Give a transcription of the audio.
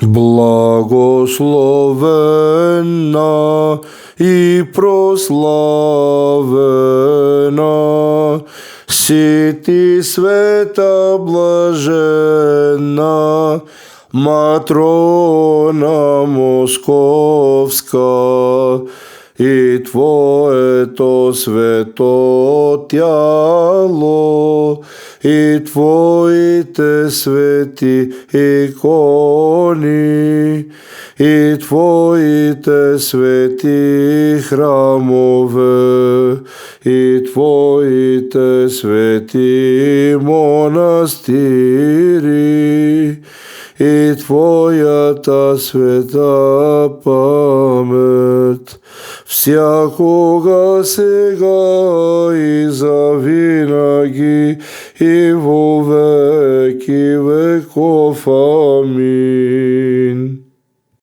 Благословена и прославена си ти, света блажена Матрона Московска, и Твоето свето тяло, и Твоите свети икони, и Твоите свети храмове, и Твоите свети монастири, и Твојата света памет, всякога, сега и завинаги, и во веки веков. Амин.